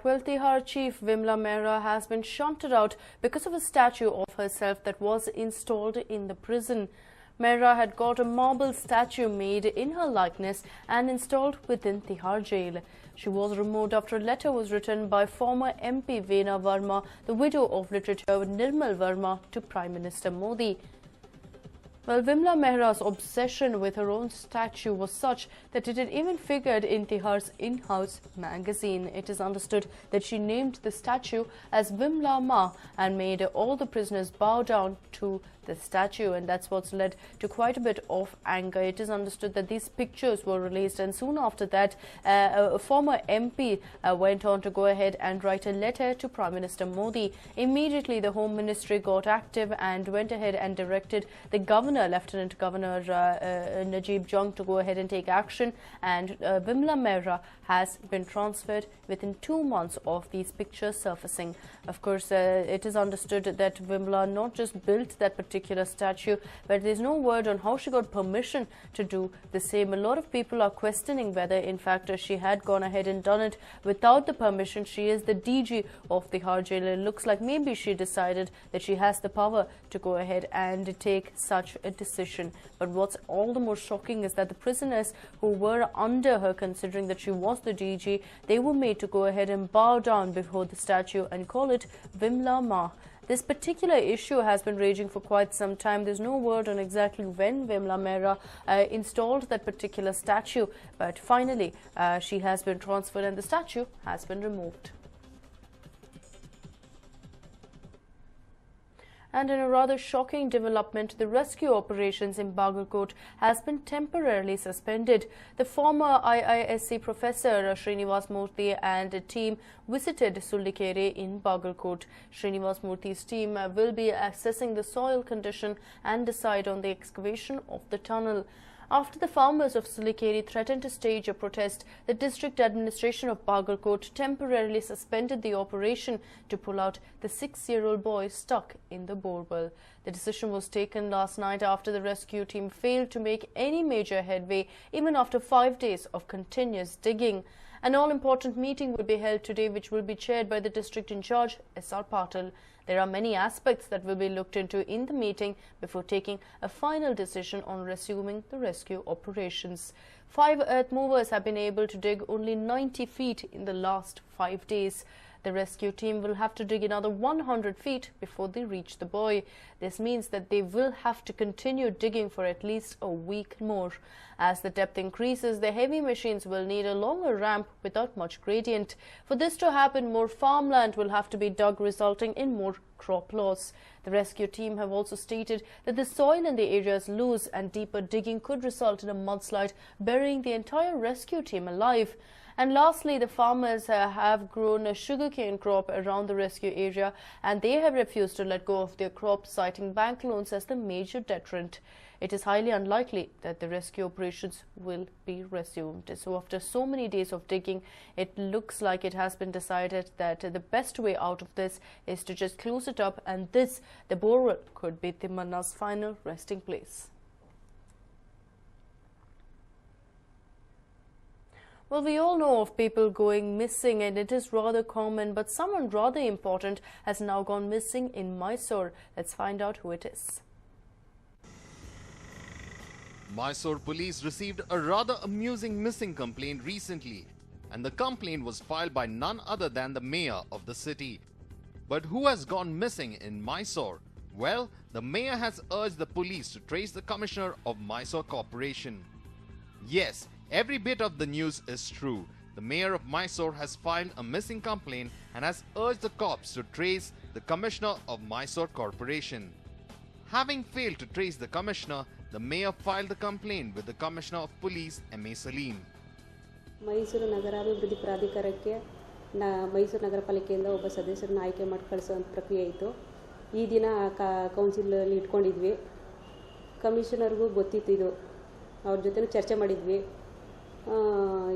Tihar chief Vimla Mehra has been shunted out because of a statue of herself that was installed in the prison. Mehra had got a marble statue made in her likeness and installed within Tihar jail. She was removed after a letter was written by former MP Veena Verma, the widow of literature Nirmal Verma, to Prime Minister Modi. Well, Vimla Mehra's obsession with her own statue was such that it had even figured in Tihar's in-house magazine. It is understood that she named the statue as Vimla Ma and made all the prisoners bow down to the statue, and that's what's led to quite a bit of anger. It is understood that these pictures were released, and soon after that a former MP went on to go ahead and write a letter to Prime Minister Modi. Immediately the Home Ministry got active and went ahead and directed the Governor, Lieutenant Governor Najib Jung, to go ahead and take action, and Vimla Mehra has been transferred within 2 months of these pictures surfacing. Of course, it is understood that Vimla not just built that particular statue, but there's no word on how she got permission to do the same. A lot of people are questioning whether in fact she had gone ahead and done it without the permission. She is the DG of the Tihar jail. It looks like maybe she decided that she has the power to go ahead and take such a decision. But what's all the more shocking is that the prisoners who were under her, considering that she was the DG, they were made to go ahead and bow down before the statue and call it Vimla Ma. This particular issue has been raging for quite some time. There's no word on exactly when Vimla Mehra installed that particular statue, but finally she has been transferred and the statue has been removed. And in a rather shocking development, the rescue operations in Bagalkot has been temporarily suspended. The former IISc professor Srinivas Murthy and a team visited Sulikere in Bagalkot. Srinivas Murthy's team will be assessing the soil condition and decide on the excavation of the tunnel. After the farmers of Sulikere threatened to stage a protest, the district administration of Bagalkot temporarily suspended the operation to pull out the 6-year-old boy stuck in the borewell. The decision was taken last night after the rescue team failed to make any major headway, even after 5 days of continuous digging. An all-important meeting will be held today, which will be chaired by the district in charge, S.R. Patil. There are many aspects that will be looked into in the meeting before taking a final decision on resuming the rescue operations. 5 earth movers have been able to dig only 90 feet in the last 5 days. The rescue team will have to dig another 100 feet before they reach the boy. This means that they will have to continue digging for at least a week more. As the depth increases, the heavy machines will need a longer ramp without much gradient. For this to happen, more farmland will have to be dug, resulting in more crop loss. The rescue team have also stated that the soil in the area is loose and deeper digging could result in a mudslide, burying the entire rescue team alive. And lastly, the farmers have grown a sugarcane crop around the rescue area, and they have refused to let go of their crop, citing bank loans as the major deterrent. It is highly unlikely that the rescue operations will be resumed. So after so many days of digging, it looks like it has been decided that the best way out of this is to just close it up, and this, the borewell, could be Timanna's final resting place. Well, we all know of people going missing, and it is rather common, but someone rather important has now gone missing in Mysore. Let's find out who it is. Mysore police received a rather amusing missing complaint recently, and the complaint was filed by none other than the mayor of the city. But who has gone missing in Mysore? Well, the mayor has urged the police to trace the commissioner of Mysore Corporation. Yes, every bit of the news is true. The mayor of Mysore has filed a missing complaint and has urged the cops to trace the commissioner of Mysore Corporation. Having failed to trace the commissioner, the mayor filed the complaint with the commissioner of police, M.A. Salim. Mysuru ನಗರಾಭಿವೃದ್ಧಿ ಪ್ರಾಧಿಕಾರಕ್ಕೆ ಮೈಸೂರು ನಗರ ಪಾಲಿಕೆಯಿಂದ ಒಬ್ಬ ಸದಸ್ಯರನ್ನ ಆಯ್ಕೆ ಮಾಡಿ ಕಳಿಸುವಂಥ ಪ್ರಕ್ರಿಯೆ ಇತ್ತು. ಈ ದಿನ ಕೌನ್ಸಿಲಲ್ಲಿ ಇಟ್ಕೊಂಡಿದ್ವಿ. ಕಮಿಷನರ್ಗೂ ಗೊತ್ತಿತ್ತು ಇದು, ಅವ್ರ ಜೊತೆ ಚರ್ಚೆ ಮಾಡಿದ್ವಿ.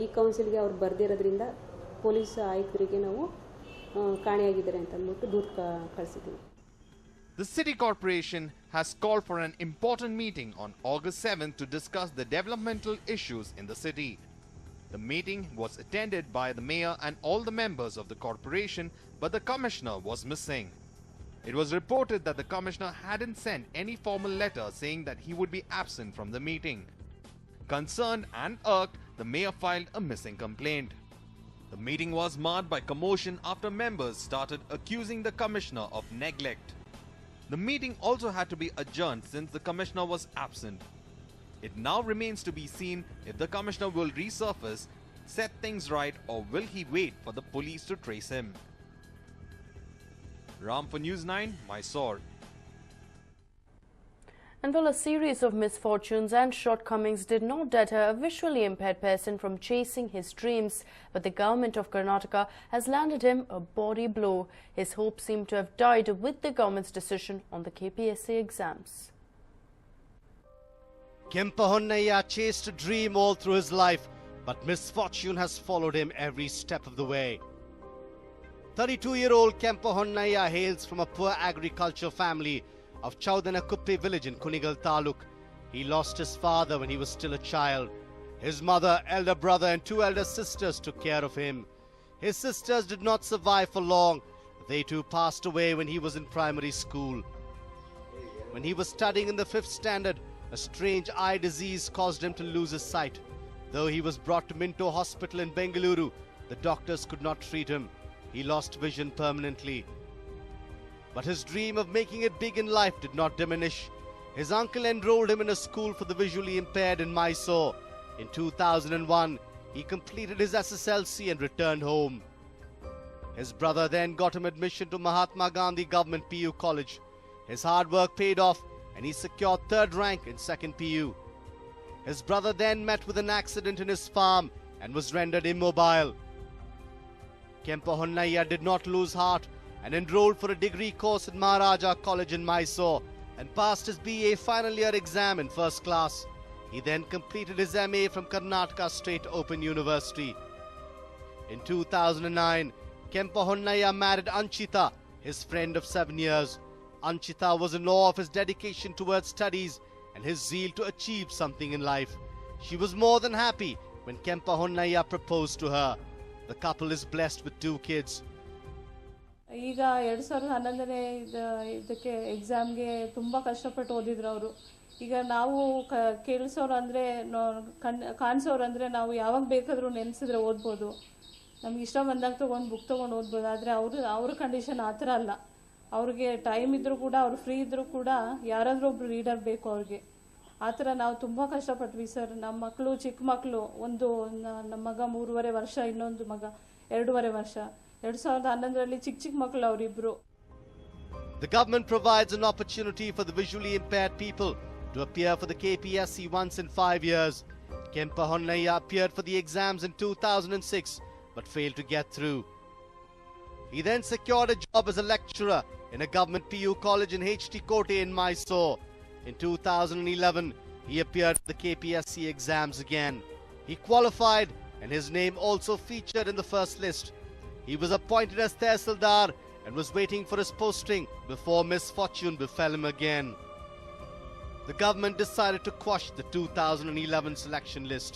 ಈ ಕೌನ್ಸಿಲ್ಗೆ ಅವ್ರು ಬರ್ದಿರೋದ್ರಿಂದ ಪೊಲೀಸ್ ಆಯುಕ್ತರಿಗೆ ನಾವು ಕಾಣೆಯಾಗಿದ್ದಾರೆ ಅಂತ ಅಂದ್ಬಿಟ್ಟು ದೂರು ಕಳಿಸಿದ್ವಿ. The city corporation has called for an important meeting on August 7th to discuss the developmental issues in the city. The meeting was attended by the mayor and all the members of the corporation, but the commissioner was missing. It was reported that the commissioner hadn't sent any formal letter saying that he would be absent from the meeting. Concerned and irked, the mayor filed a missing complaint. The meeting was marred by commotion after members started accusing the commissioner of neglect. The meeting also had to be adjourned since the commissioner was absent. It now remains to be seen if the commissioner will resurface, set things right, or will he wait for the police to trace him. Ram for News 9, Mysore. And while a series of misfortunes and shortcomings did not deter a visually impaired person from chasing his dreams, but the government of Karnataka has landed him a body blow. His hopes seem to have died with the government's decision on the KPSC exams. Kempahonnaiya chased a dream all through his life, but misfortune has followed him every step of the way. 32-year-old Kempahonnaiya hails from a poor agriculture family of Chaudanakuppi village in Kunigal Taluk. He lost his father when he was still a child. His mother, elder brother and two elder sisters took care of him. His sisters did not survive for long. They too passed away when he was in primary school. When he was studying in the 5th standard, a strange eye disease caused him to lose his sight. Though he was brought to Minto Hospital in Bengaluru, the doctors could not treat him. He lost vision permanently. But his dream of making it big in life did not diminish. His uncle enrolled him in a school for the visually impaired in Mysore. In 2001, he completed his SSLC and returned home. His brother then got him admission to Mahatma Gandhi Government PU College. His hard work paid off and he secured 3rd rank in 2nd PU. His brother then met with an accident in his farm and was rendered immobile. Kempahonnaiya did not lose heart and enrolled for a degree course at Maharaja College in Mysore and passed his BA final year exam in 1st class. He then completed his MA from Karnataka State Open University. In 2009, Kempahonnaiya married Anchita, his friend of 7 years. Anchita was in awe of his dedication towards studies and his zeal to achieve something in life. She was more than happy when Kempahonnaiya proposed to her. The couple is blessed with 2 kids. ಈಗ 2011ನೇ ಇದಕ್ಕೆ ಎಕ್ಸಾಮ್ಗೆ ತುಂಬ ಕಷ್ಟಪಟ್ಟು ಓದಿದ್ರು ಅವರು. ಈಗ ನಾವು ಕೇಳಿಸೋರು ಅಂದರೆ ಕಾಣಿಸೋರು ಅಂದರೆ ನಾವು ಯಾವಾಗ ಬೇಕಾದರೂ ನೆನೆಸಿದ್ರೆ ಓದ್ಬೋದು, ನಮ್ಗೆ ಇಷ್ಟ ಬಂದಾಗ ತೊಗೊಂಡು ಬುಕ್ ತೊಗೊಂಡು ಓದ್ಬೋದು. ಆದರೆ ಅವ್ರ ಕಂಡೀಷನ್ ಆ ಥರ ಅಲ್ಲ. ಅವ್ರಿಗೆ ಟೈಮ್ ಇದ್ದರೂ ಕೂಡ, ಅವ್ರು ಫ್ರೀ ಇದ್ದರೂ ಕೂಡ ಯಾರಾದರೂ ಒಬ್ರು ರೀಡರ್ ಬೇಕು ಅವ್ರಿಗೆ. ಆ ಥರ ನಾವು ತುಂಬ ಕಷ್ಟಪಟ್ವಿ ಸರ್. ನಮ್ಮ ಮಕ್ಕಳು ಚಿಕ್ಕ ಮಕ್ಕಳು, ನಮ್ಮ ಮಗ 3.5 ವರ್ಷ, ಇನ್ನೊಂದು ಮಗ 2.5 ವರ್ಷ. 2011ರಲ್ಲಿ ಚಿಕ್ಕ ಮಕ್ಕಳು ಅವರಿಬ್ರು. The government provides an opportunity for the visually impaired people to appear for the KPSC once in 5 years. Kempahonnaiya appeared for the exams in 2006 but failed to get through. He then secured a job as a lecturer in a government PU college in HT Kote in Mysore. In 2011, he appeared for the KPSC exams again. He qualified and his name also featured in the first list. He was appointed as Tehsildar and was waiting for his posting before misfortune befell him again. The government decided to quash the 2011 selection list.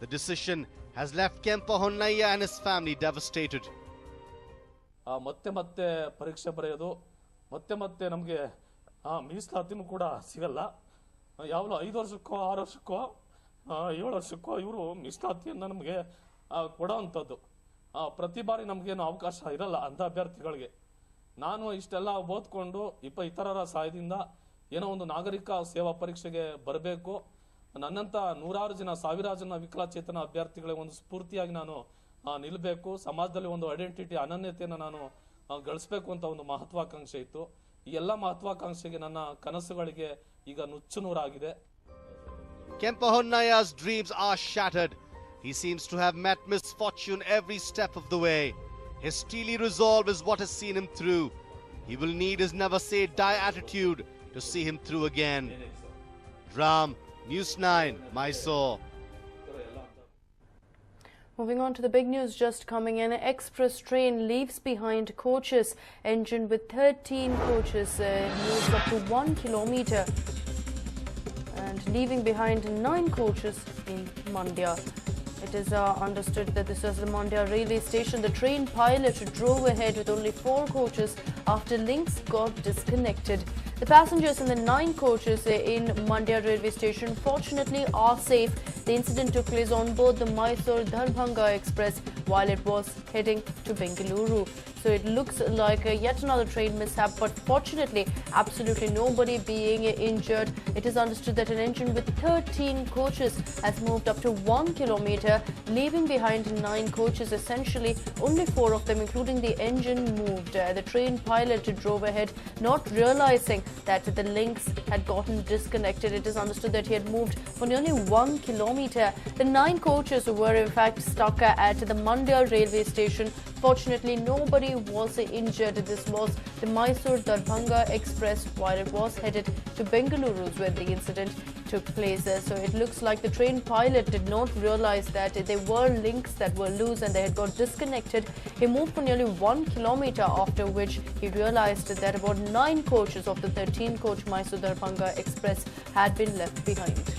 The decision has left Kempahonnaiya and his family devastated. ಮತ್ತೆ ಪರೀಕ್ಷೆ ಬರೆಯೋದು, ಮತ್ತೆ ನಮಗೆ ಮೀಸಲಾತಿನೂ ಕೂಡ ಸಿಗಲ್ಲ. ಯಾವಲೋ 5 ವರ್ಷಕ್ಕೋ 6 ವರ್ಷಕ್ಕೋ 7 ವರ್ಷಕ್ಕೋ ಇವರು ಮೀಸಲಾತಿಯನ್ನು ನಮಗೆ ಕೊಡೋವಂಥದ್ದು. ಪ್ರತಿ ಬಾರಿ ನಮಗೇನು ಅವಕಾಶ ಇರಲ್ಲ ಅಂಥ ಅಭ್ಯರ್ಥಿಗಳಿಗೆ. ನಾನು ಇಷ್ಟೆಲ್ಲ ಓದ್ಕೊಂಡು ಇತರರ ಸಹಾಯದಿಂದ ಏನೋ ಒಂದು ನಾಗರಿಕ ಸೇವಾ ಪರೀಕ್ಷೆಗೆ ಬರಬೇಕು. ನನ್ನಂಥ 100 ಜನ 1000 ಜನ ವಿಕಲಚೇತನ ಅಭ್ಯರ್ಥಿಗಳಿಗೆ ಒಂದು ಸ್ಫೂರ್ತಿಯಾಗಿ ನಾನು ನಿಲ್ಲಬೇಕು. ಸಮಾಜದಲ್ಲಿ ಒಂದು ಐಡೆಂಟಿಟಿ, ಅನನ್ಯತೆಯನ್ನು ನಾನು ಗಳಿಸಬೇಕು ಅಂತ ಒಂದು ಮಹತ್ವಾಕಾಂಕ್ಷೆ ಇತ್ತು. ಈ ಎಲ್ಲ ಮಹತ್ವಾಕಾಂಕ್ಷೆಗೆ, ನನ್ನ ಕನಸುಗಳಿಗೆ ಈಗ ನುಚ್ಚುನೂರಾಗಿದೆ. Kempahonnaiya's dreams are shattered. He seems to have met misfortune every step of the way. His steely resolve is what has seen him through. He will need his never say die attitude to see him through again. Ram, News 9, Mysore. Moving on to the big news just coming in. An express train leaves behind coaches. Engine with 13 coaches moves up to 1 kilometer and leaving behind 9 coaches in Mandya. It is understood that this was the Mandya railway station. The train pilot drove ahead with only 4 coaches after links got disconnected. The passengers in the 9 coaches in Mandya railway station fortunately are safe. The incident took place on board the Mysore-Darbhanga Express while it was heading to Bengaluru. So it looks like yet another train mishap, but fortunately absolutely nobody being injured. It is understood that an engine with 13 coaches has moved up to 1 kilometer, leaving behind 9 coaches. Essentially only 4 of them, including the engine, moved. The train pilot drove ahead, not realizing that the links had gotten disconnected. It is understood that he had moved for nearly 1 kilometer. The 9 coaches were in fact stuck at the Mandya railway station. Fortunately, nobody was injured. This was the Mysore-Darbhanga Express while it was headed to Bengaluru when the incident took place. So it looks like the train pilot did not realize that there were links that were loose and they had got disconnected. He moved for nearly 1 kilometer, after which he realized that about 9 coaches of the 13-coach Mysore-Darbhanga Express had been left behind.